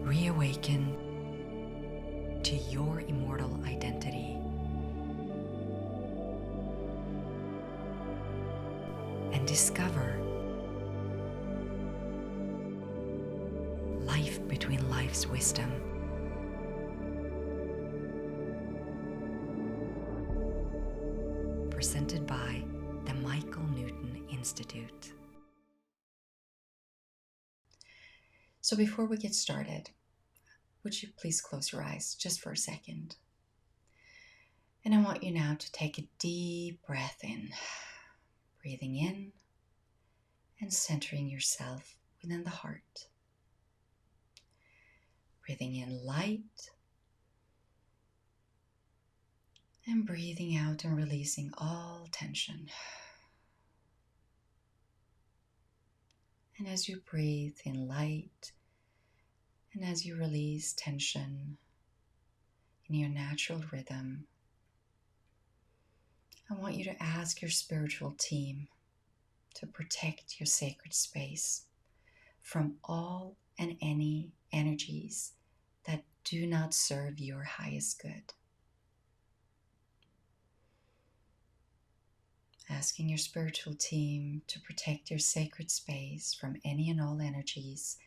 Reawaken to your immortal identity and discover life between life's wisdom. Presented by the Michael Newton Institute. So before we get started, would you please close your eyes just for a second? And I want you now to take a deep breath in, breathing in and centering yourself within the heart. Breathing in light and breathing out and releasing all tension. And as you breathe in light and as you release tension in your natural rhythm, I want you to ask your spiritual team to protect your sacred space from all and any energies that do not serve your highest good. Asking your spiritual team to protect your sacred space from any and all energies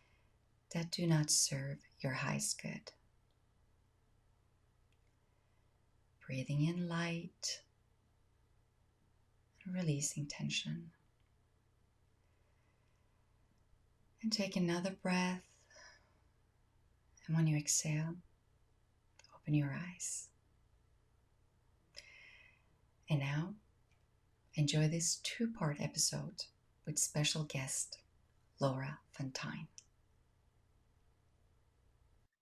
that do not serve your highest good. Breathing in light and releasing tension. And take another breath. And when you exhale, open your eyes. And now, enjoy this two-part episode with special guest Laura Fontaine.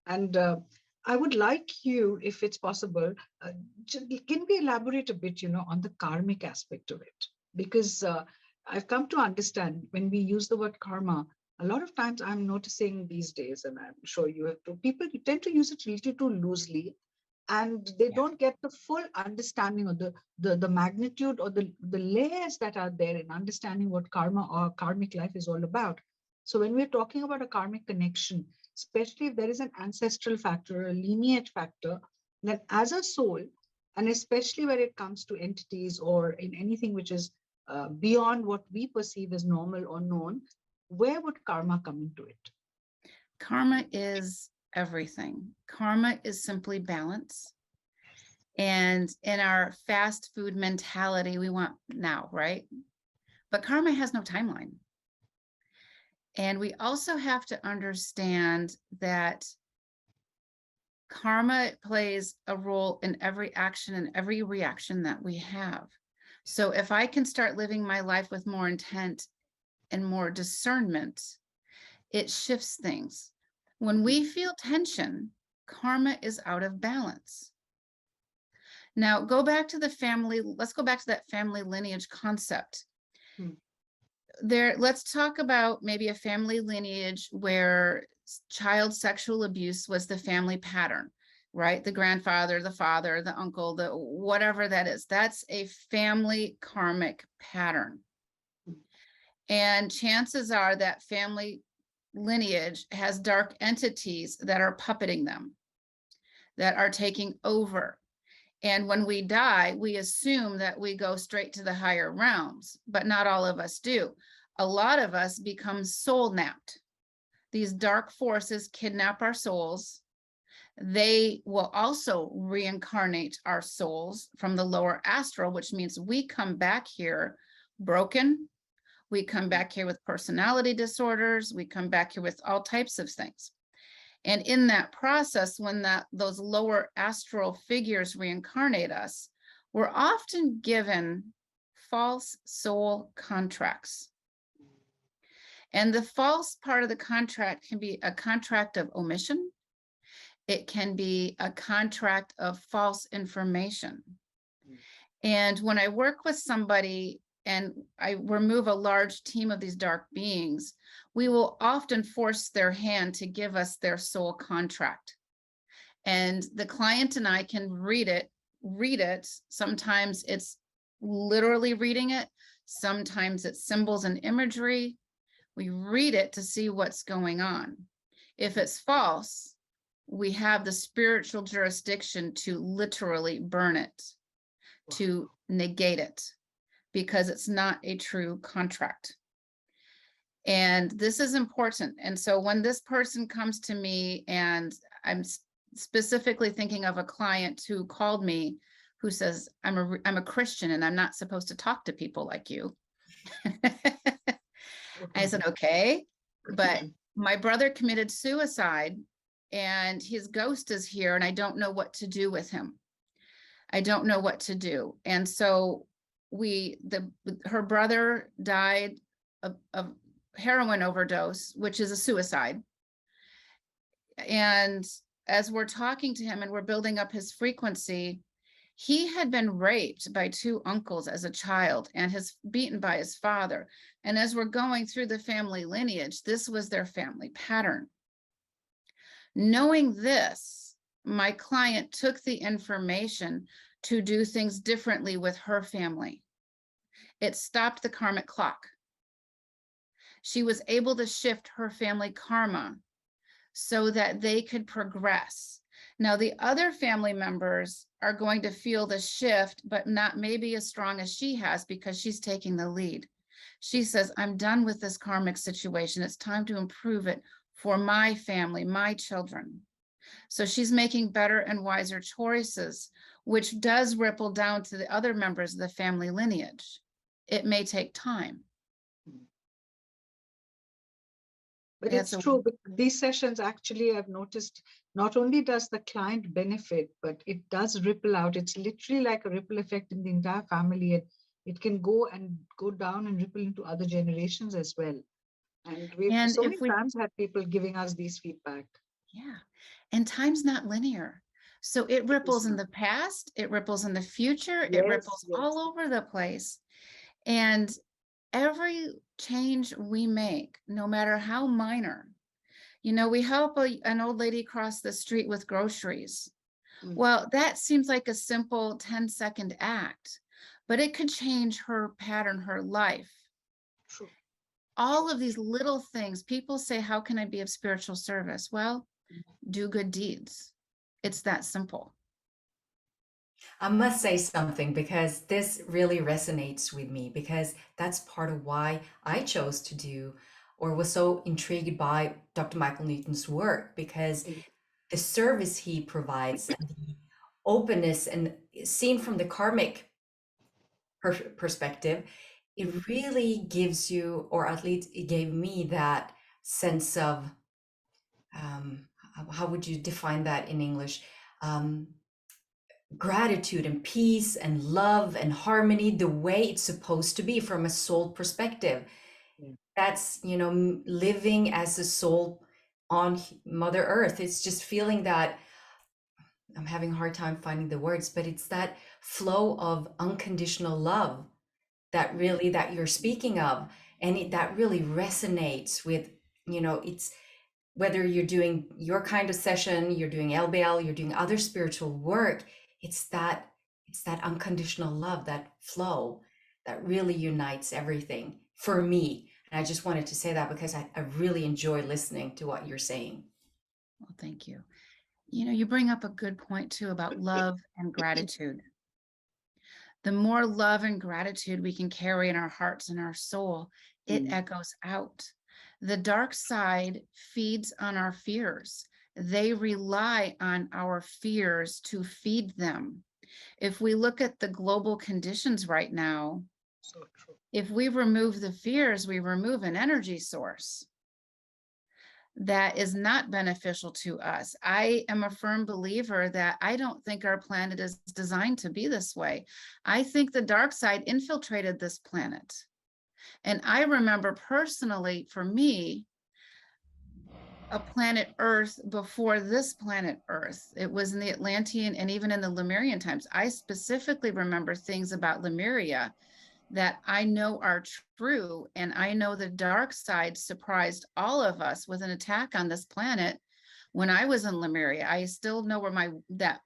And I would like you, if it's possible, can we elaborate a bit, on the karmic aspect of it? Because I've come to understand when we use the word karma, a lot of times I'm noticing these days, and I'm sure you have too, people tend to use it a little too loosely, and they don't get the full understanding of the magnitude or the layers that are there in understanding what karma or karmic life is all about. So when we're talking about a karmic connection, especially if there is an ancestral factor, a lineage factor, then as a soul, and especially when it comes to entities or in anything which is beyond what we perceive as normal or known, where would karma come into it? Karma is everything. Karma is simply balance. And in our fast food mentality, we want now, right? But karma has no timeline. And we also have to understand that karma plays a role in every action and every reaction that we have. So if I can start living my life with more intent and more discernment, it shifts things. When we feel tension, karma is out of balance. Now, go back to the family. Let's go back to that family lineage concept. Let's talk about maybe a family lineage where child sexual abuse was the family pattern, right? The grandfather, the father, the uncle, the whatever that is. That's a family karmic pattern. And chances are that family lineage has dark entities that are puppeting them, that are taking over. And when we die, we assume that we go straight to the higher realms, but not all of us do. A lot of us become soul napped. These dark forces kidnap our souls. They will also reincarnate our souls from the lower astral, which means we come back here broken. We come back here with personality disorders. We come back here with all types of things. And in that process, when those lower astral figures reincarnate us, we're often given false soul contracts. And the false part of the contract can be a contract of omission. It can be a contract of false information. And when I work with somebody and I remove a large team of these dark beings, we will often force their hand to give us their soul contract. And the client and I can read it. Sometimes it's literally reading it. Sometimes it's symbols and imagery. We read it to see what's going on. If it's false, we have the spiritual jurisdiction to literally burn it, to negate it, because it's not a true contract. And this is important. And so when this person comes to me, and I'm specifically thinking of a client who called me who says, I'm a Christian and I'm not supposed to talk to people like you. I said, okay, but my brother committed suicide and his ghost is here and I don't know what to do with him. I don't know what to do. And so her brother died of heroin overdose, which is a suicide. And as we're talking to him and we're building up his frequency, he had been raped by 2 uncles as a child and beaten by his father. And as we're going through the family lineage, this was their family pattern. Knowing this, my client took the information to do things differently with her family. It stopped the karmic clock. She was able to shift her family karma so that they could progress. Now, the other family members are going to feel the shift, but not maybe as strong as she has because she's taking the lead. She says, I'm done with this karmic situation. It's time to improve it for my family, my children. So she's making better and wiser choices, which does ripple down to the other members of the family lineage. It may take time. But it's true, but these sessions actually, I've noticed, not only does the client benefit, but it does ripple out. It's literally like a ripple effect in the entire family. It can go down and ripple into other generations as well. And we've so many times had people giving us these feedback. Yeah, and time's not linear. So it ripples in the past, it ripples in the future, it ripples all over the place. And every change we make, no matter how minor, we help an old lady cross the street with groceries. Well, that seems like a simple 10-second act, but it could change her pattern, her life. True. All of these little things, people say, how can I be of spiritual service? Well, do good deeds. It's that simple. I must say something because this really resonates with me, because that's part of why I chose to do or was so intrigued by Dr. Michael Newton's work, because the service he provides and the openness and seen from the karmic perspective, it really gives you, or at least it gave me that sense of, how would you define that in English? Gratitude and peace and love and harmony, the way it's supposed to be from a soul perspective. That's, living as a soul on Mother Earth. It's just feeling that, I'm having a hard time finding the words, but it's that flow of unconditional love that you're speaking of. And that really resonates with, it's whether you're doing your kind of session, you're doing LBL, you're doing other spiritual work, it's that unconditional love, that flow that really unites everything for me. And I just wanted to say that because I really enjoy listening to what you're saying. Well, thank you. You bring up a good point too about love and gratitude. The more love and gratitude we can carry in our hearts and our soul, it echoes out. The dark side feeds on our fears. They rely on our fears to feed them. If we look at the global conditions right now, so true. If we remove the fears, we remove an energy source that is not beneficial to us. I am a firm believer that I don't think our planet is designed to be this way. I think the dark side infiltrated this planet. And I remember personally, for me, a planet Earth before this planet Earth. It was in the Atlantean and even in the Lemurian times. I specifically remember things about Lemuria that I know are true. And I know the dark side surprised all of us with an attack on this planet when I was in Lemuria. I still know where that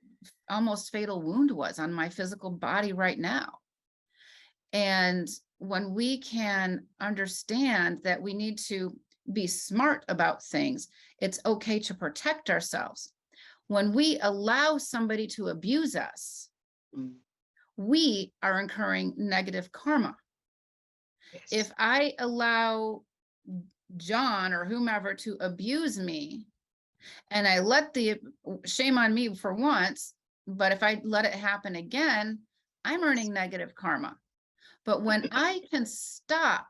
almost fatal wound was on my physical body right now. And when we can understand that we need to be smart about things. It's okay to protect ourselves. When we allow somebody to abuse us, we are incurring negative karma. Yes. If I allow John or whomever to abuse me, and I let the shame on me for once, but if I let it happen again, I'm earning negative karma. But when I can stop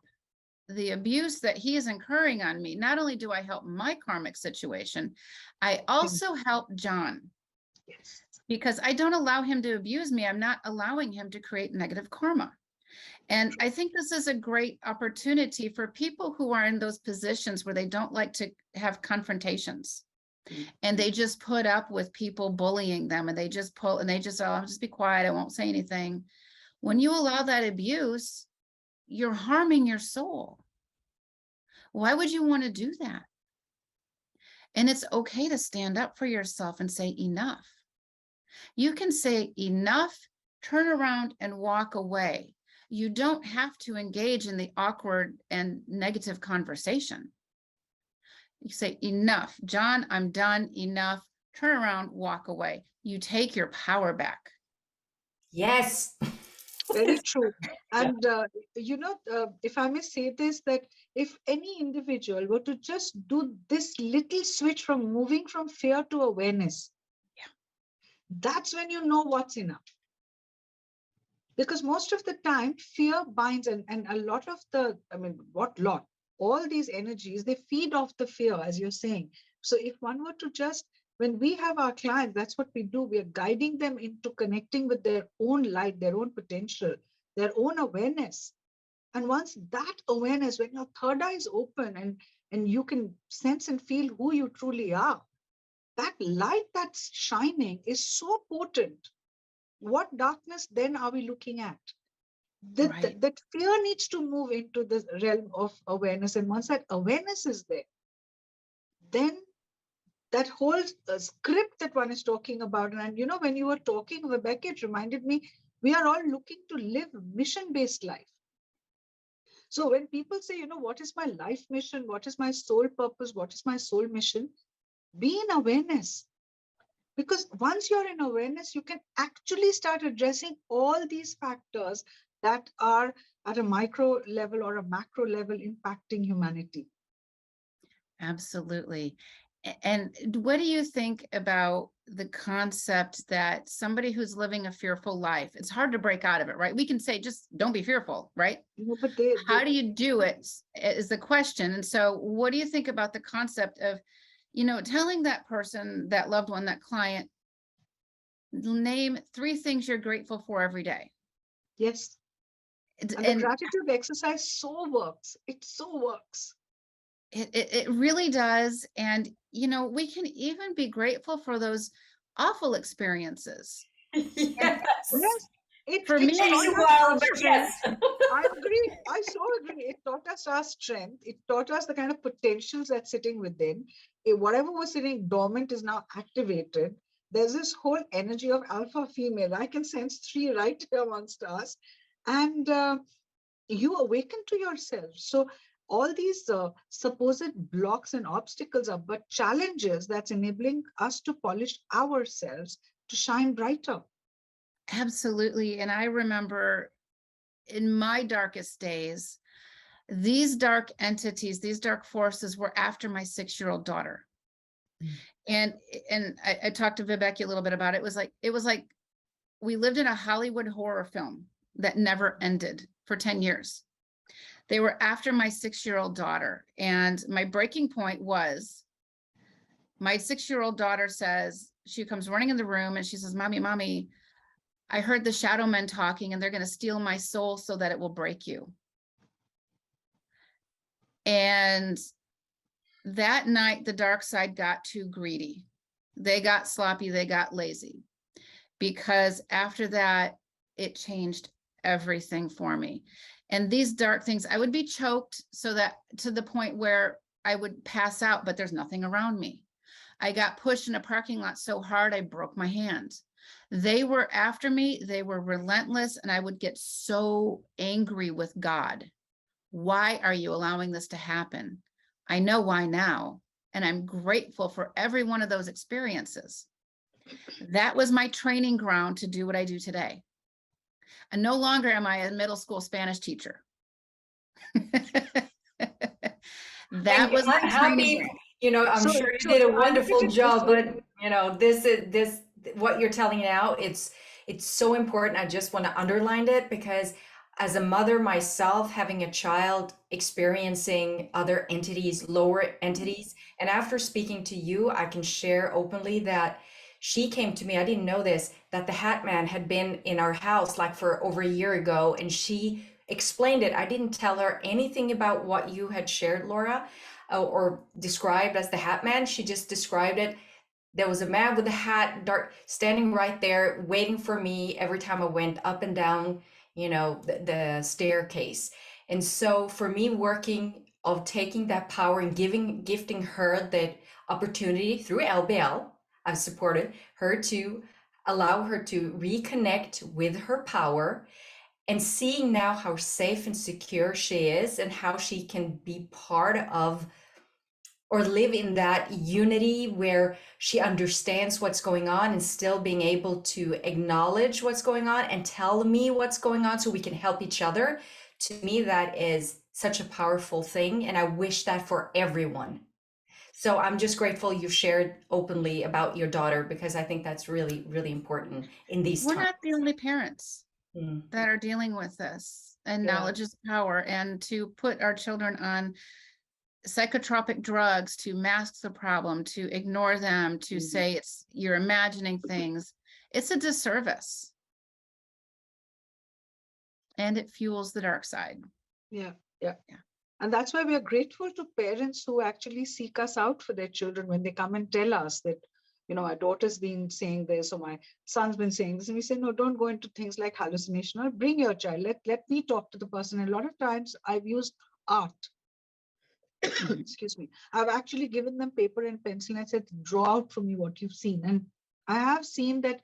the abuse that he is incurring on me, not only do I help my karmic situation, I also help John. Yes. Because I don't allow him to abuse me. I'm not allowing him to create negative karma. And I think this is a great opportunity for people who are in those positions where they don't like to have confrontations. And they just put up with people bullying them, and they just pull, and they just, oh, I'll just be quiet, I won't say anything. When you allow that abuse, you're harming your soul. Why would you want to do that? And it's okay to stand up for yourself and say enough. You can say enough, turn around and walk away. You don't have to engage in the awkward and negative conversation. You say enough, John, I'm done, enough, turn around, walk away. You take your power back. Yes. Very true. And, if I may say this, that if any individual were to just do this little switch from moving from fear to awareness, that's when you know what's enough. Because most of the time, fear binds, and a lot of all these energies, they feed off the fear, as you're saying. So if one were to just, when we have our clients, that's what we do. We are guiding them into connecting with their own light, their own potential, their own awareness. And once that awareness, when your third eye is open and you can sense and feel who you truly are, that light that's shining is so potent. What darkness then are we looking at? That fear needs to move into the realm of awareness. And once that awareness is there, then that whole script that one is talking about, and when you were talking, Rebecca, it reminded me, we are all looking to live mission-based life. So when people say, what is my life mission? What is my soul purpose? What is my soul mission? Be in awareness. Because once you're in awareness, you can actually start addressing all these factors that are at a micro level or a macro level impacting humanity. Absolutely. And what do you think about the concept that somebody who's living a fearful life, it's hard to break out of it, right? We can say, just don't be fearful, right? But how do you do it is the question. And so what do you think about the concept of, telling that person, that loved one, that client, name 3 things you're grateful for every day? Yes. And the gratitude exercise so works. It so works. It really does. And, we can even be grateful for those awful experiences. Yes. For me, yes. I agree. I so agree. It taught us our strength. It taught us the kind of potentials that's sitting within. Whatever was sitting dormant is now activated. There's this whole energy of alpha female. I can sense 3 right here amongst us. And you awaken to yourself. So all these supposed blocks and obstacles are but challenges that's enabling us to polish ourselves to shine brighter. Absolutely. And I remember in my darkest days, these dark entities, these dark forces were after my 6-year-old daughter. And I talked to Vivek a little bit about it. It was like we lived in a Hollywood horror film that never ended for 10 years. They were after my 6-year-old daughter. And my breaking point was, my 6-year-old daughter says, she comes running in the room and she says, Mommy, I heard the shadow men talking and they're going to steal my soul so that it will break you. And that night, the dark side got too greedy. They got sloppy, they got lazy. Because after that, it changed everything for me. And these dark things, I would be choked so that to the point where I would pass out, but there's nothing around me. I got pushed in a parking lot so hard, I broke my hand. They were after me, they were relentless, and I would get so angry with God. Why are you allowing this to happen? I know why now, and I'm grateful for every one of those experiences. That was my training ground to do what I do today. And no longer am I a middle school Spanish teacher. That And was I'm my training happy, ground. I'm So, sure you so did a I look at wonderful it this job, way. but this what you're telling now, it's so important. I just want to underline it because as a mother myself, having a child experiencing other entities, lower entities, and after speaking to you, I can share openly that she came to me, I didn't know this, that the Hat Man had been in our house like for over a year ago, and she explained it. I didn't tell her anything about what you had shared, Laura, or described as the Hat Man. She just described it. There was a man with a hat, dark, standing right there, waiting for me every time I went up and down, the staircase. And so for me, working of taking that power and gifting her that opportunity through LBL, I've supported her to allow her to reconnect with her power and seeing now how safe and secure she is and how she can be part of or live in that unity where she understands what's going on and still being able to acknowledge what's going on and tell me what's going on so we can help each other. To me, that is such a powerful thing. And I wish that for everyone. So I'm just grateful you shared openly about your daughter because I think that's really, really important in these We're times. not the only parents Mm. that are dealing with this, and Yeah. knowledge is power. And to put our children on psychotropic drugs to mask the problem, to ignore them, to say you're imagining things, it's a disservice. And it fuels the dark side. Yeah, yeah. Yeah. And that's why we are grateful to parents who actually seek us out for their children when they come and tell us that, my daughter's been saying this or my son's been saying this. And we say, no, don't go into things like hallucination or bring your child. Let me talk to the person. And a lot of times I've used art. Excuse me. I've actually given them paper and pencil and I said, draw out for me what you've seen. And I have seen that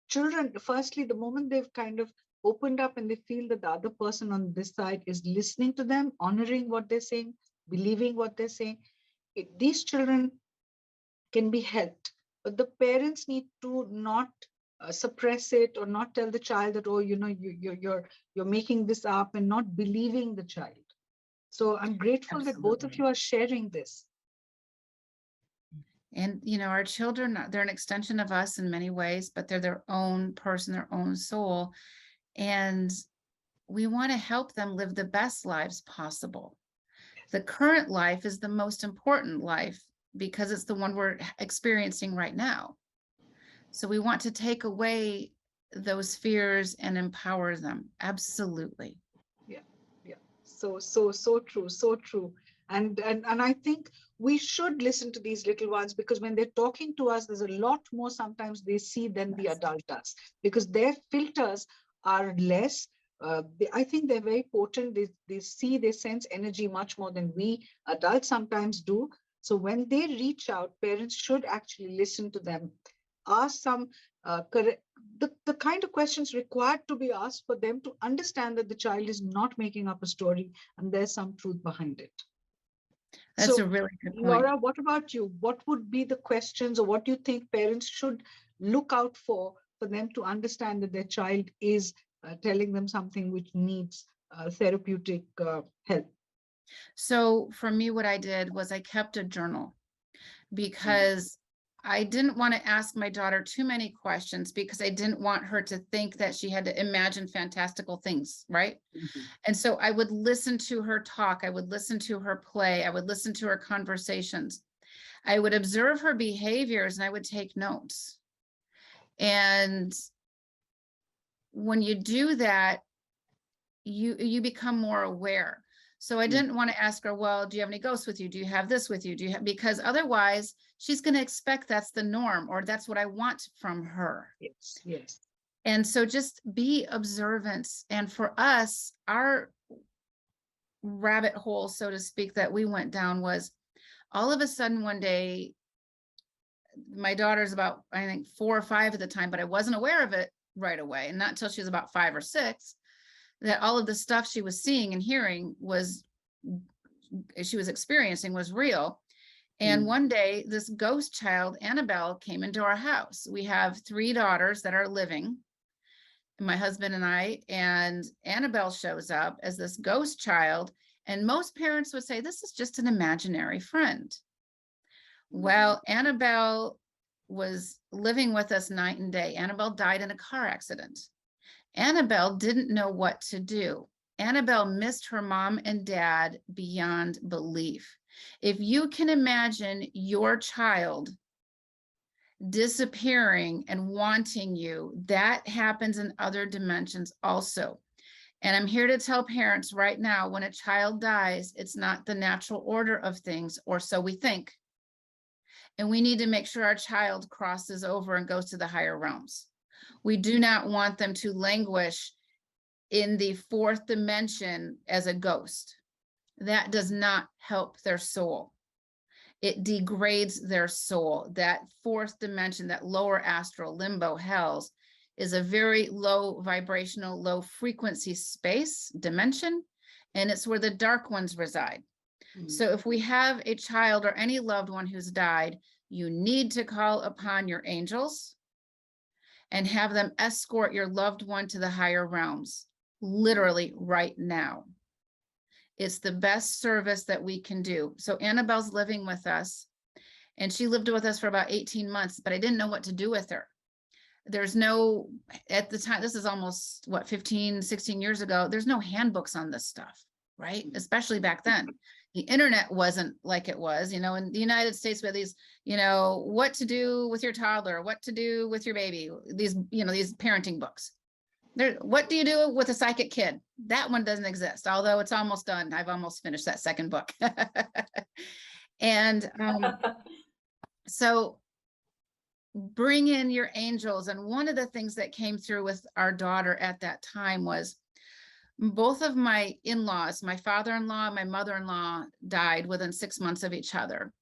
children, firstly, the moment they've kind of opened up and they feel that the other person on this side is listening to them, honoring what they're saying, believing what they're saying, these children can be helped. But the parents need to not suppress it or not tell the child that, oh, you're making this up and not believing the child. So I'm grateful that both of Absolutely. you are sharing this. And, our children, they're an extension of us in many ways, but they're their own person, their own soul. And we want to help them live the best lives possible. The current life is the most important life because it's the one we're experiencing right now. So we want to take away those fears and empower them. Absolutely. Yeah, yeah. So true, so true. And I think we should listen to these little ones because when they're talking to us, there's a lot more sometimes they see than the adult does because their filters are less. I think they're very potent. They see, they sense energy much more than we adults sometimes do. So when they reach out, parents should actually listen to them, ask some correct the kind of questions required to be asked for them to understand that the child is not making up a story and there's some truth behind it. That's So, a really good point. Laura, what about you? What would be the questions or what do you think parents should look out for them to understand that their child is telling them something which needs therapeutic help? So for me, what I did was I kept a journal because I didn't want to ask my daughter too many questions because I didn't want her to think that she had to imagine fantastical things, right? And so I would listen to her talk. I would listen to her play. I would listen to her conversations. I would observe her behaviors and I would take notes. And when you do that, you become more aware. So I didn't want to ask her, well, do you have any ghosts with you? Do you have this with you? Do you have, because otherwise she's going to expect that's the norm or that's what I want from her. Yes, yes. And so just be observant. And for us, our rabbit hole, so to speak, that we went down was all of a sudden one day, my daughter's about, I think 4 or 5 at the time, but I wasn't aware of it right away. And not until she was about 5 or 6, that all of the stuff she was seeing and hearing was she was experiencing was real. And one day, this ghost child, Annabelle, came into our house. We have 3 daughters that are living, my husband and I, and Annabelle shows up as this ghost child. And most parents would say, this is just an imaginary friend. Well, Annabelle was living with us night and day. Annabelle died in a car accident. Annabelle didn't know what to do. Annabelle missed her mom and dad beyond belief. If you can imagine your child disappearing and wanting you, that happens in other dimensions also. And I'm here to tell parents right now, when a child dies, it's not the natural order of things, or so we think. And we need to make sure our child crosses over and goes to the higher realms. We do not want them to languish in the 4th dimension as a ghost. That does not help their soul. It degrades their soul. That 4th dimension, that lower astral limbo hells, is a very low vibrational, low frequency space dimension, and it's where the dark ones reside. So if we have a child or any loved one who's died, you need to call upon your angels and have them escort your loved one to the higher realms, literally right now. It's the best service that we can do. So Annabelle's living with us, and she lived with us for about 18 months, but I didn't know what to do with her. There's no, at the time, this is almost, what, 15, 16 years ago, there's no handbooks on this stuff, right? Especially back then. The internet wasn't like it was, in the United States, we had these, what to do with your toddler, what to do with your baby, these, these parenting books. What do you do with a psychic kid? That one doesn't exist, although it's almost done. I've almost finished that 2nd book. And so bring in your angels. And one of the things that came through with our daughter at that time was both of my in-laws, my father-in-law, my mother-in-law, died within 6 months of each other.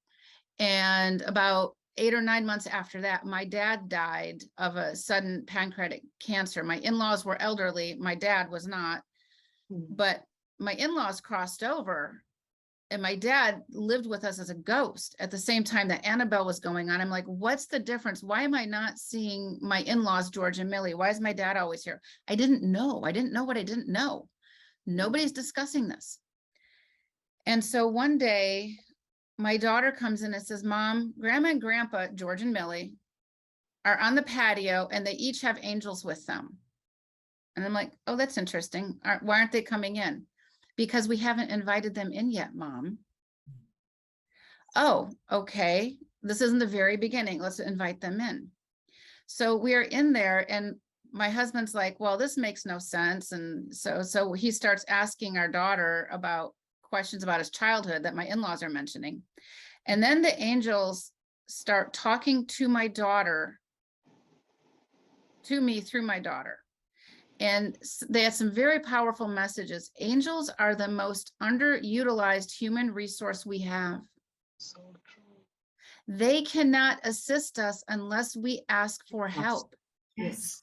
And about 8 or 9 months after that, my dad died of a sudden pancreatic cancer. My in-laws were elderly. My dad was not, but my in-laws crossed over, and my dad lived with us as a ghost at the same time that Annabelle was going on. I'm like, what's the difference? Why am I not seeing my in-laws, George and Millie? Why is my dad always here? I didn't know. I didn't know what I didn't know. Nobody's discussing this. And so one day, my daughter comes in and says, Mom, Grandma and Grandpa, George and Millie, are on the patio, and they each have angels with them. And I'm like, oh, that's interesting. Why aren't they coming in? Because we haven't invited them in yet, Mom. Oh, okay. This isn't the very beginning. Let's invite them in. So we are in there, and my husband's like, well, this makes no sense. And so he starts asking our daughter about questions about his childhood that my in-laws are mentioning. And then the angels start talking to my daughter, to me through my daughter. And they had some very powerful messages. Angels are the most underutilized human resource we have. So true. They cannot assist us unless we ask for help. Yes.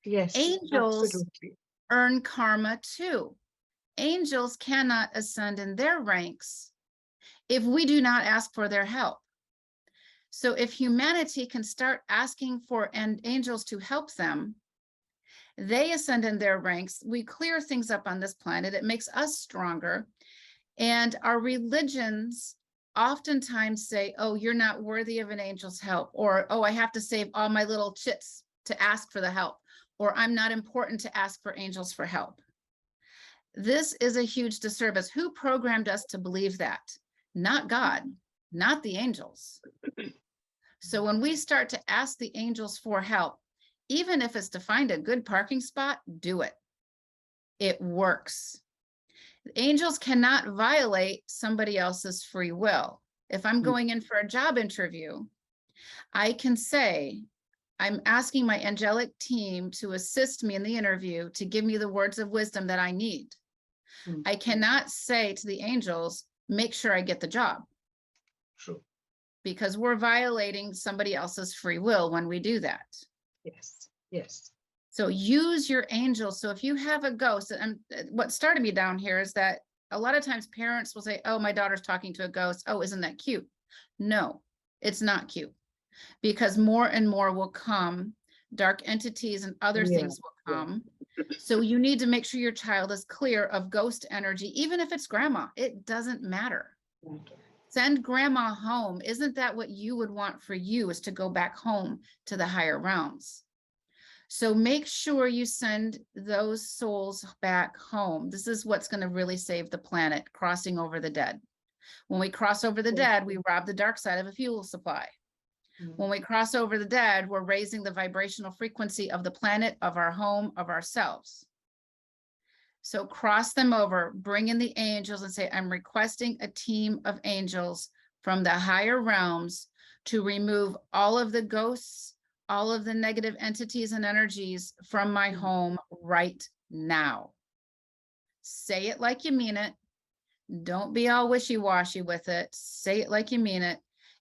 Yes. Angels Absolutely. earn karma too. Angels cannot ascend in their ranks if we do not ask for their help. So if humanity can start asking for angels to help them, they ascend in their ranks. We clear things up on this planet. It makes us stronger. And our religions oftentimes say, oh, you're not worthy of an angel's help, or, oh, I have to save all my little chits to ask for the help, or I'm not important to ask for angels for help. This is a huge disservice. Who programmed us to believe that? Not God, not the angels. So when we start to ask the angels for help, even if it's to find a good parking spot, do it. It works. Angels cannot violate somebody else's free will. If I'm going in for a job interview, I can say, I'm asking my angelic team to assist me in the interview, to give me the words of wisdom that I need. I cannot say to the angels, make sure I get the job. True. Because we're violating somebody else's free will when we do that. Yes. Yes. So use your angels. So if you have a ghost, and what started me down here is that a lot of times parents will say, oh, my daughter's talking to a ghost. Oh, isn't that cute? No, it's not cute, because more and more will come. Dark entities and other Yeah, things will yeah. come. So you need to make sure your child is clear of ghost energy, even if it's grandma, it doesn't matter. Send grandma home. Isn't that what you would want for you, is to go back home to the higher realms? So make sure you send those souls back home. This is what's going to really save the planet, crossing over the dead. When we cross over the dead, we rob the dark side of a fuel supply. When we cross over the dead, we're raising the vibrational frequency of the planet, of our home, of ourselves. So cross them over, bring in the angels and say, I'm requesting a team of angels from the higher realms to remove all of the ghosts, all of the negative entities and energies from my home right now. Say it like you mean it. Don't be all wishy-washy with it. Say it like you mean it.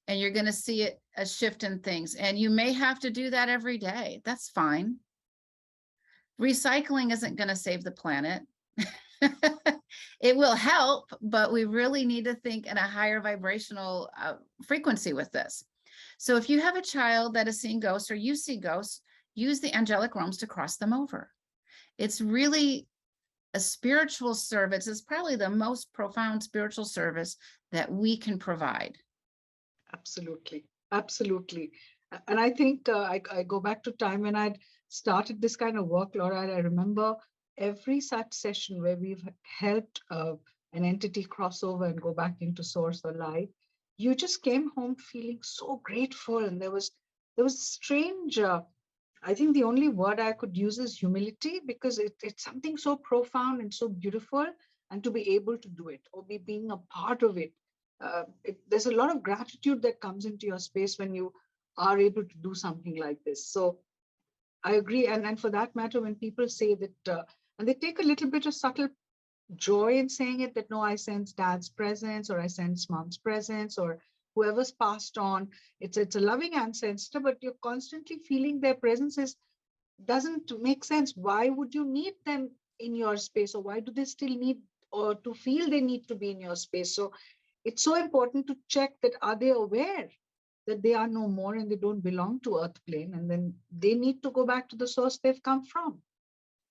And you're going to see it, a shift in things. And you may have to do that every day. That's fine. Recycling isn't going to save the planet. It will help, but we really need to think in a higher vibrational frequency with this. So if you have a child that is seeing ghosts, or you see ghosts, use the angelic realms to cross them over. It's really a spiritual service. It's probably the most profound spiritual service that we can provide. Absolutely. Absolutely. And I think I go back to time when I'd started this kind of work, Laura. I remember every such session where we've helped an entity cross over and go back into source or light. You just came home feeling so grateful, and there was strange. I think the only word I could use is humility, because it's something so profound and so beautiful, and to be able to do it or be being a part of it. There's a lot of gratitude that comes into your space when you are able to do something like this. So I agree. And for that matter, when people say that, and they take a little bit of subtle joy in saying it, that no, I sense dad's presence, or I sense mom's presence, or whoever's passed on. It's a loving ancestor, but you're constantly feeling their presence doesn't make sense. Why would you need them in your space, or why do they still need, or to feel they need to be in your space? So it's so important to check that, are they aware that they are no more and they don't belong to earth plane, and then they need to go back to the source they've come from.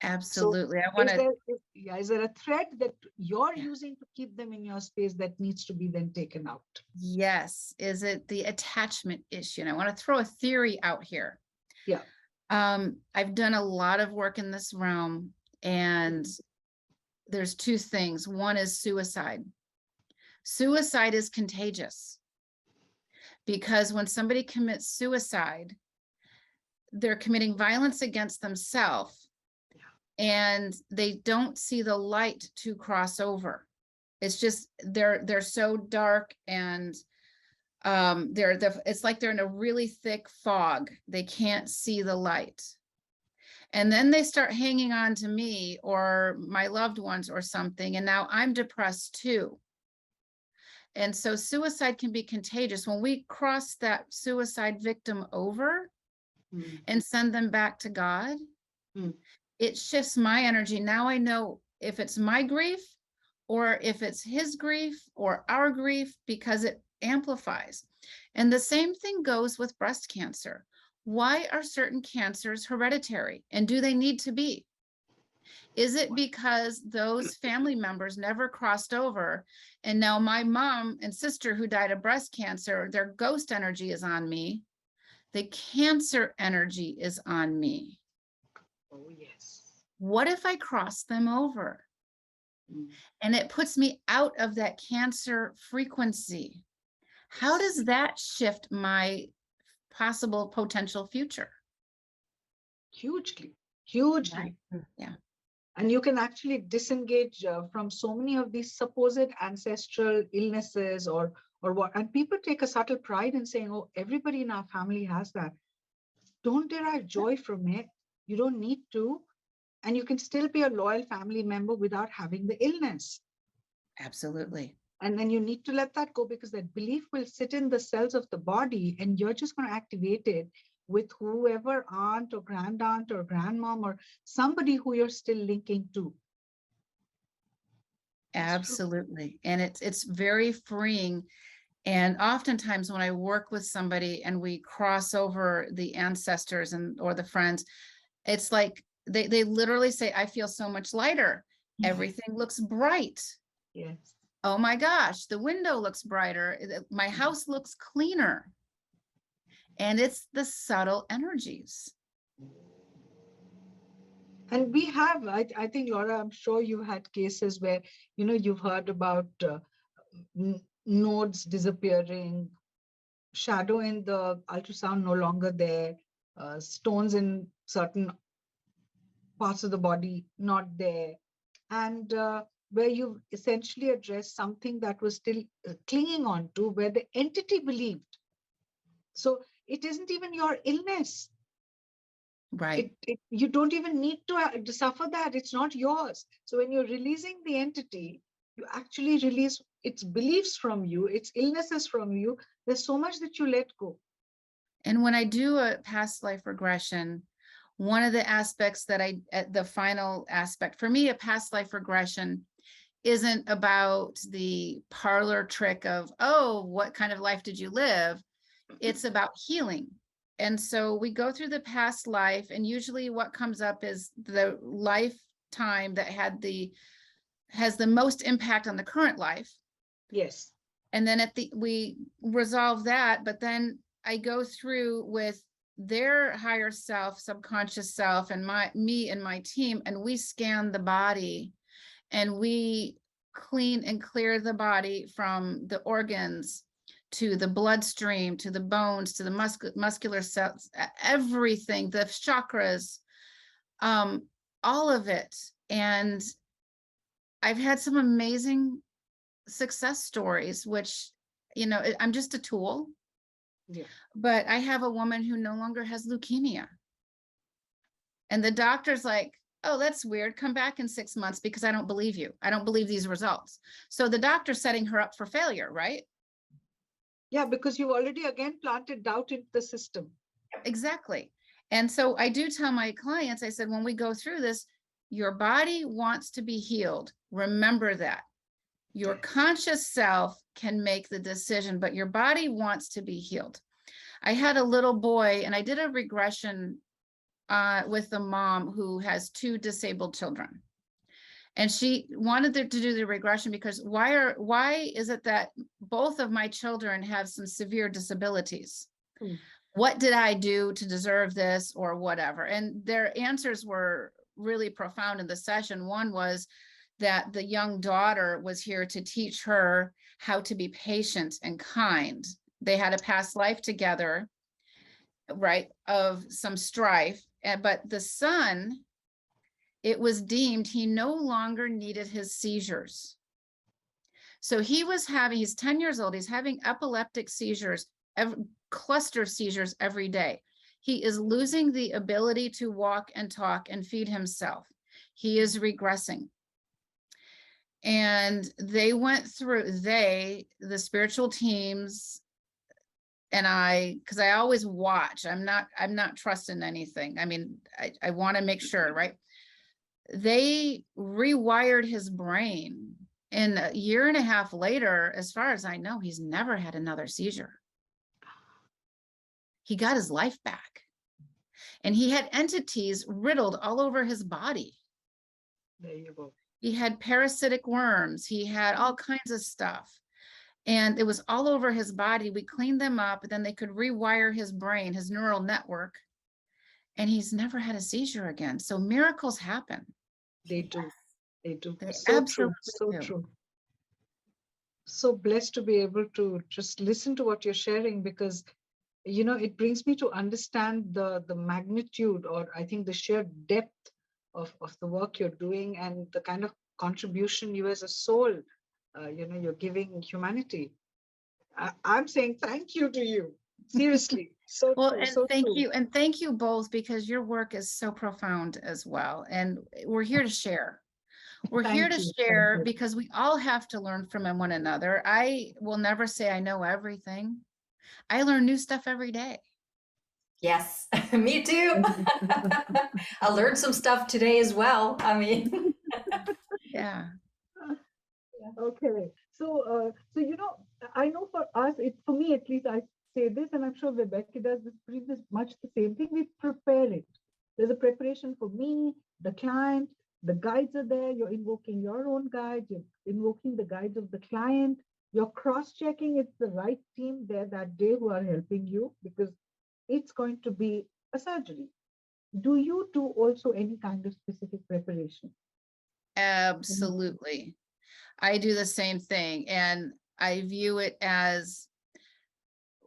So Absolutely. I want to, is there a thread that you're using to keep them in your space that needs to be then taken out? yes. Is it the attachment issue? And I want to throw a theory out here. Yeah. I've done a lot of work in this realm, and there's two things. One is suicide. Suicide is contagious, because when somebody commits suicide, they're committing violence against themselves, and they don't see the light to cross over. It's just they're so dark, and it's like they're in a really thick fog. They can't see the light. And then they start hanging on to me or my loved ones or something, and now I'm depressed too. And so suicide can be contagious. When we cross that suicide victim over and send them back to God, it shifts my energy. Now I know if it's my grief or if it's his grief or our grief, because it amplifies. And the same thing goes with breast cancer. Why are certain cancers hereditary, and do they need to be? Is it because those family members never crossed over, and now my mom and sister who died of breast cancer, their ghost energy is on me, the cancer energy is on me? Oh, yes. What if I cross them over? And it puts me out of that cancer frequency. How does that shift my possible potential future? Hugely, hugely. Right. Yeah. And you can actually disengage from so many of these supposed ancestral illnesses or what. And people take a subtle pride in saying, oh, everybody in our family has that. Don't derive joy from it. You don't need to. And you can still be a loyal family member without having the illness. Absolutely. And then you need to let that go, because that belief will sit in the cells of the body, and you're just going to activate it with whoever aunt or grandaunt or grandmom or somebody who you're still linking to. Absolutely. And it's very freeing. And oftentimes when I work with somebody and we cross over the ancestors or the friends, it's like they literally say, I feel so much lighter. Everything looks bright. Yes. Oh my gosh, the window looks brighter. My house looks cleaner. And it's the subtle energies. And we have, I think, Laura, I'm sure you had cases where, you've heard about nodes disappearing, shadow in the ultrasound no longer there, stones in certain parts of the body not there, and where you essentially address something that was still clinging on to, where the entity believed. So it isn't even your illness. Right. You don't even need to suffer that. It's not yours. So when you're releasing the entity, you actually release its beliefs from you, its illnesses from you. There's so much that you let go. And when I do a past life regression, one of the aspects that the final aspect for me, a past life regression isn't about the parlor trick of, oh, what kind of life did you live? It's about healing. And so we go through the past life, and usually what comes up is the lifetime that has the most impact on the current life. Yes. And then we resolve that, but then I go through with their higher self, subconscious self, and me and my team, and we scan the body and we clean and clear the body from the organs to the bloodstream, to the bones, to the muscular cells, everything, the chakras, all of it. And I've had some amazing success stories, which, I'm just a tool. Yeah. But I have a woman who no longer has leukemia. And the doctor's like, oh, that's weird. Come back in 6 months because I don't believe you. I don't believe these results. So the doctor's setting her up for failure, right? Yeah, because you've already again planted doubt into the system. Exactly. And so I do tell my clients, I said, when we go through this, your body wants to be healed. Remember that. Your conscious self can make the decision, but your body wants to be healed. I had a little boy, and I did a regression with the mom who has 2 disabled children. And she wanted to do the regression because why is it that both of my children have some severe disabilities? What did I do to deserve this or whatever? And their answers were really profound in the session. One was that the young daughter was here to teach her how to be patient and kind. They had a past life together, right, of some strife. But the son, it was deemed he no longer needed his seizures. So he's 10 years old. He's having epileptic seizures, cluster seizures every day. He is losing the ability to walk and talk and feed himself. He is regressing. And they went through, the spiritual teams, and because I always watch, I'm not trusting anything. I mean, I want to make sure, right? They rewired his brain, and a year and a half later, as far as I know, he's never had another seizure. He got his life back, and he had entities riddled all over his body. There you go. He had parasitic worms. He had all kinds of stuff. And it was all over his body. We cleaned them up, and then they could rewire his brain, his neural network. And he's never had a seizure again. So miracles happen. They do. They do. They So absolutely true. So do. true. So blessed to be able to just listen to what you're sharing, because it brings me to understand the magnitude, or I think the sheer depth of the work you're doing, and the kind of contribution you as a soul, you're giving humanity. I'm saying thank you to you. Seriously. So Well, true. and So thank true. you. And thank you both, because your work is so profound as well. And we're here to share. We're here Thank to you. Thank share you. because we all have to learn from one another. I will never say I know everything. I learn new stuff every day. Yes, me too. I learned some stuff today as well. I mean, Yeah. Okay. So I know for us, for me at least, I say this, and I'm sure Rebecca does this pretty much the same thing. We prepare it. There's a preparation for me, the client, the guides are there. You're invoking your own guides, you're invoking the guides of the client. You're cross-checking it's the right team there that day who are helping you because it's going to be a surgery. Do you do also any kind of specific preparation? Absolutely. I do the same thing. And I view it as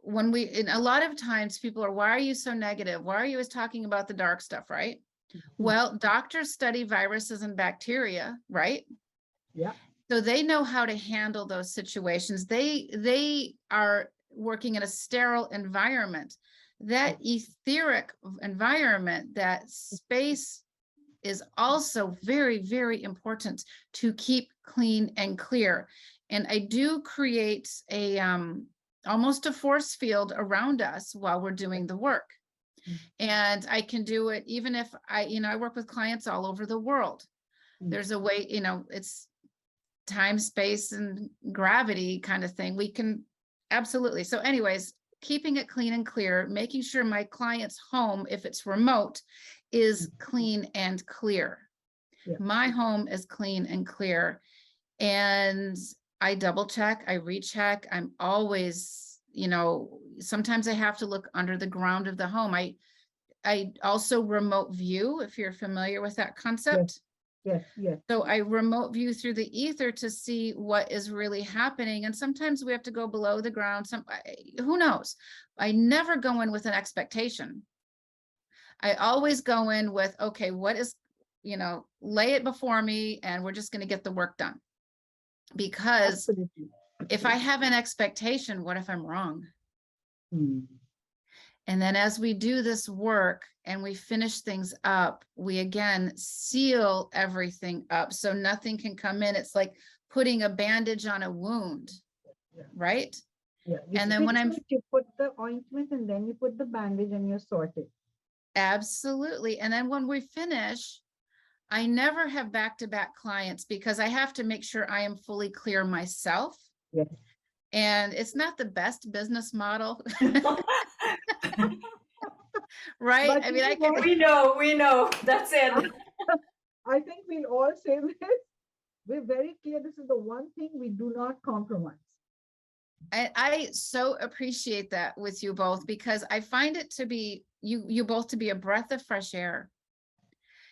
when and a lot of times people are, why are you so negative? Why are you always talking about the dark stuff, right? Mhm. Well, doctors study viruses and bacteria, right? Yeah. So they know how to handle those situations. They are working in a sterile environment. That etheric environment, that space is also very, very important to keep clean and clear. And I do create a almost a force field around us while we're doing the work. Mm. And I can do it even if I work with clients all over the world. Mm. There's a way, it's time, space, and gravity kind of thing. We can absolutely. So anyways, keeping it clean and clear, making sure my client's home, if it's remote, is clean and clear. Yeah. My home is clean and clear. And I double check, I recheck. I'm always, sometimes I have to look under the ground of the home. I also remote view, if you're familiar with that Yes. concept. Yes. Yes. So I remote view through the ether to see what is really happening. And sometimes we have to go below the ground. Who knows? I never go in with an expectation. I always go in with, okay, what is, lay it before me and we're just going to get the work done. Because Absolutely. if I have an expectation, what if I'm wrong? Mm. And then as we do this work and we finish things up, we again seal everything up so nothing can come in. It's like putting a bandage on a wound, Yeah. right? Yeah. You And then when fix I'm it, you put the ointment and then you put the bandage and you're sorted. absolutely, and then when we finish, I never have back-to-back clients because I have to make sure I am fully clear myself. Yes. And it's not the best business model, right? But I you mean, know I can, what? We know. That's it. I think we'll all say this. We're very clear. This is the one thing we do not compromise. I so appreciate that with you both because I find it to be you both to be a breath of fresh air.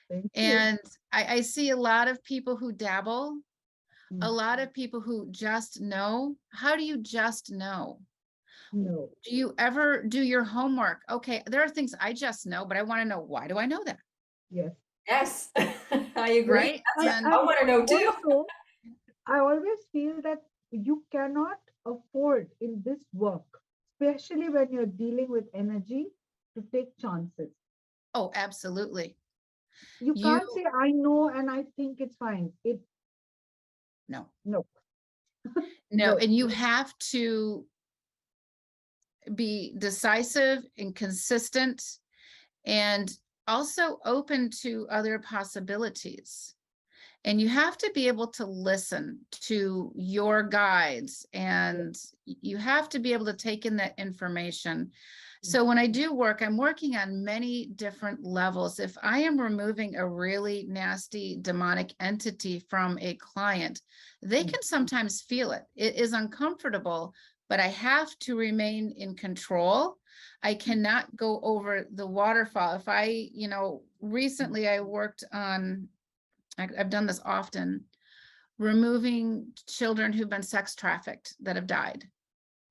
Thank you. And I see a lot of people who dabble, a Mm. lot of people who just know. How do you just know? No. Do you ever do your homework? Okay, there are things I just know, but I want to know, why do I know that? Yes. Yes, I agree. Right? That's it. And I And want to know too. also, I always feel that you cannot afford in this work, especially when you're dealing with energy, to take chances. oh, absolutely. You You can't say, I know and I think it's fine. no, No, no, no. and you have to be decisive and consistent and also open to other possibilities. And you have to be able to listen to your guides and you have to be able to take in that information. So when I do work, I'm working on many different levels. If I am removing a really nasty demonic entity from a client, they can sometimes feel it. It is uncomfortable, but I have to remain in control. I cannot go over the waterfall. If I, recently I worked on, I've done this often, removing children who've been sex trafficked that have died.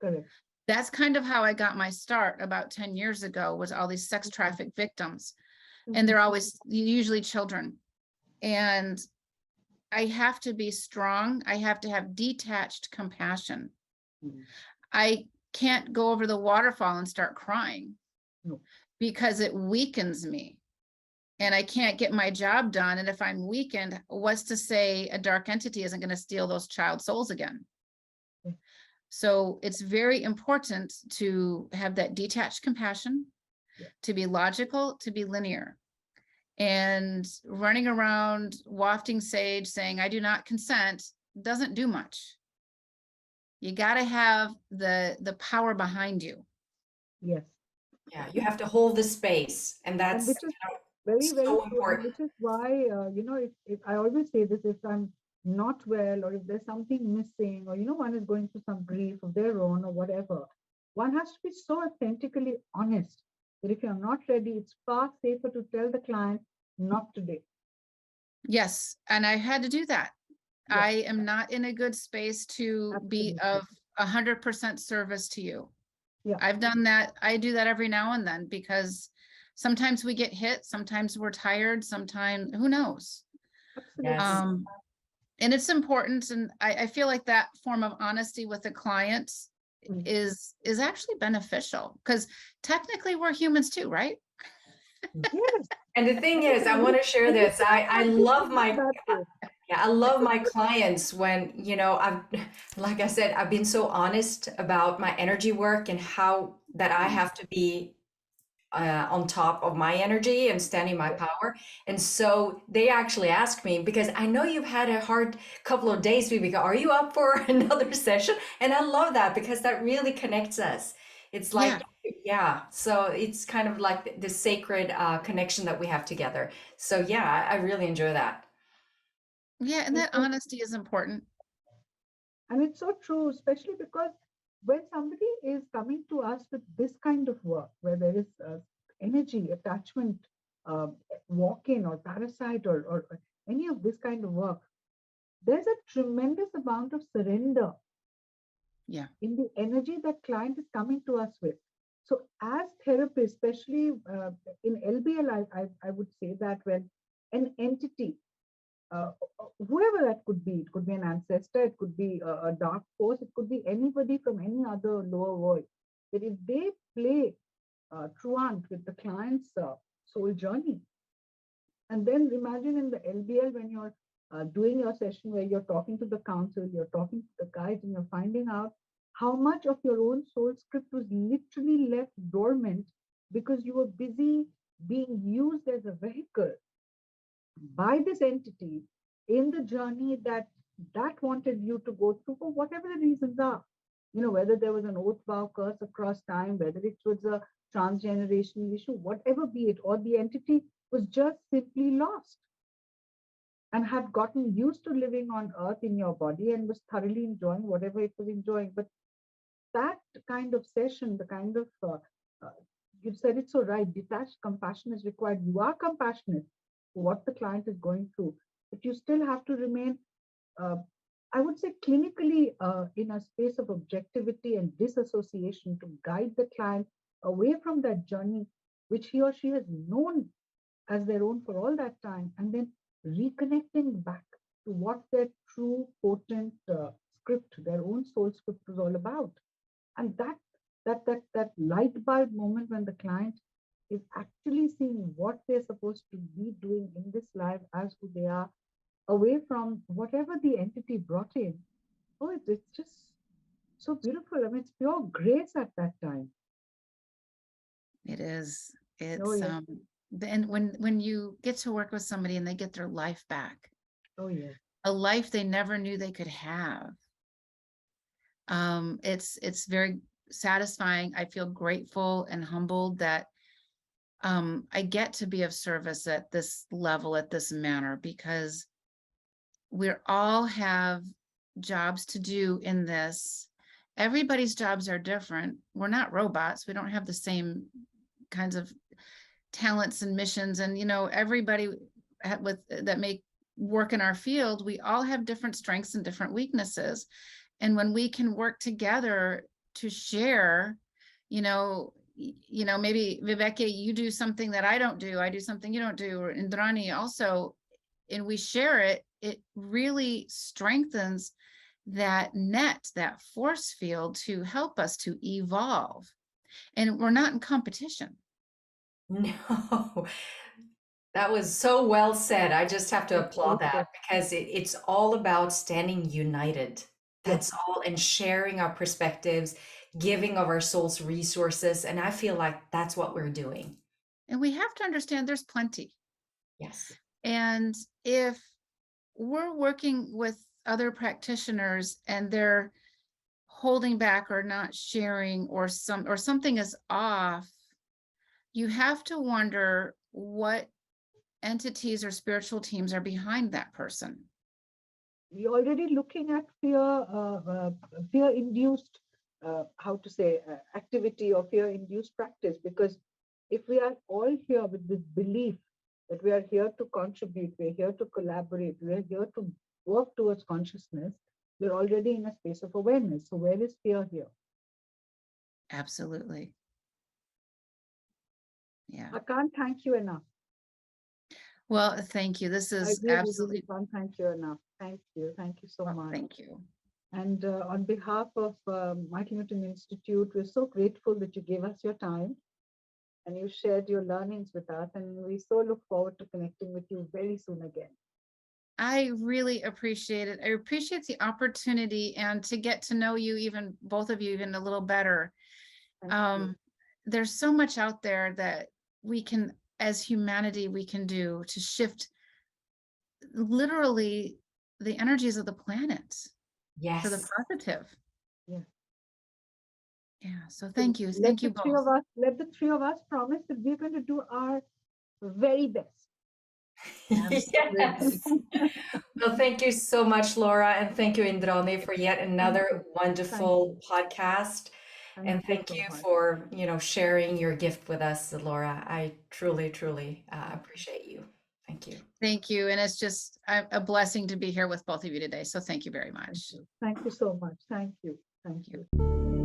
Correct. That's kind of how I got my start about 10 years ago, was all these sex trafficked victims. And they're always usually children. And I have to be strong. I have to have detached compassion. Mhm. I can't go over the waterfall and start crying No. because it weakens me. And I can't get my job done. And if I'm weakened, what's to say a dark entity isn't going to steal those child souls again? Yeah. So it's very important to have that detached compassion, Yeah. to be logical, to be linear. And running around wafting sage saying, I do not consent, doesn't do much. You got to have the power behind you. Yes. Yeah, you have to hold the space, and And that's which is very, very so true. And important. which is why, if I always say this, if I'm not well, or if there's something missing, or, one is going through some grief of their own or whatever, one has to be so authentically honest that if you're not ready, it's far safer to tell the client, not today. Yes. And I had to do that. Yeah, I am not in a good space to be absolutely. of 100% service to you. Yeah, I've done that. I do that every now and then because sometimes we get hit, sometimes we're tired, sometimes who knows? absolutely. Yes. And it's important. And I feel like that form of honesty with the client Mm. is actually beneficial because technically we're humans too, right? Yes. And the thing And is, I want to share and we this. can't I have this love in a my bad way. Yeah, I love my clients when, I've, like I said, I've been so honest about my energy work and how that I have to be on top of my energy and standing my Yeah. power. And so they actually ask me, because I know you've had a hard couple of days, Viveka, are you up for another session? And I love that because that really connects us. It's Yeah. like, yeah, so it's kind of like the sacred connection that we have together. So yeah, I really enjoy that. Yeah. And And that so, honesty is important. and it's so true, especially because when somebody is coming to us with this kind of work, where there is energy, attachment, uh, walk-in or parasite, or any of this kind of work, there's a tremendous amount of surrender Yeah. in the energy that client is coming to us with. So as therapists, especially in LBL, I would say that when an entity, uh, whoever that could be, it could be an ancestor, it could be a dark force, it could be anybody from any other lower world, that if they play truant with the client's soul journey, and then imagine in the LBL when you're doing your session where you're talking to the counsel, you're talking to the guides, and you're finding out how much of your own soul script was literally left dormant because you were busy being used as a vehicle by this entity in the journey that wanted you to go through for whatever the reasons are. Whether there was an oath vow curse across time, whether it was a transgenerational issue, whatever be it, or the entity was just simply lost and had gotten used to living on earth in your body and was thoroughly enjoying whatever it was enjoying. But that kind of session, the kind of, uh, you said it so right, detached compassion is required. You are compassionate for what the client is going through, but you still have to remain, uh, I would say, clinically in a space of objectivity and disassociation to guide the client away from that journey, which he or she has known as their own for all that time, and then reconnecting back to what their true potent script, their own soul script was all about. And that light bulb moment when the client is actually seeing what they're supposed to be doing in this life as who they are, away from whatever the entity brought in. Oh, it's just so beautiful. I mean, it's pure grace at that time. It is. Oh It's yes. then when you get to work with somebody and they get their life back, Oh yes. a life they never knew they could have. It's very satisfying. I feel grateful and humbled that I get to be of service at this level, at this manner, because we all have jobs to do in this. Everybody's jobs are different. We're not robots. We don't have the same kinds of talents and missions. And, everybody with that make work in our field, we all have different strengths and different weaknesses. And when we can work together to share, maybe Viveka, you do something that I don't do, I do something you don't do, or Indrani also, and we share it, it really strengthens that net, that force field to help us to evolve. And we're not in competition. No, that was so well said. I just have to That's applaud very that true. because it's all about standing united. Yes. That's all, and sharing our perspectives, giving of our soul's resources. And I feel like that's what we're doing. And we have to understand there's plenty. Yes. And if we're working with other practitioners and they're holding back or not sharing, or something is off, you have to wonder what entities or spiritual teams are behind that person. We're already looking at fear-induced, how to say, activity or fear-induced practice. Because if we are all here with this belief that we are here to contribute, we're here to collaborate, we're here to work towards consciousness, we're already in a space of awareness. So where is fear here? Absolutely. Yeah. I can't thank you enough. Well, thank you. This I is really, absolutely. really can't thank you enough. Thank you. Thank you so much. Thank you. And on behalf of Martin Luther King Institute, we're so grateful that you gave us your time and you shared your learnings with us. And we so look forward to connecting with you very soon again. I really appreciate it. I appreciate the opportunity and to get to know you, even both of you, even a little better. There's so much out there that we can, as humanity, we can do to shift literally the energies of the planet. Yes. For the positive. Yeah. Yeah. So thank you. Thank you both. Let the three of us promise that we're going to do our very best. Yes. Well, thank you so much, Laura, and thank you, Indrani, for yet another wonderful podcast. And thank you for, sharing your gift with us, Laura. I truly, truly appreciate you. Thank you. Thank you. And it's just a blessing to be here with both of you today. So thank you very much. Thank you so much. Thank you. Thank you.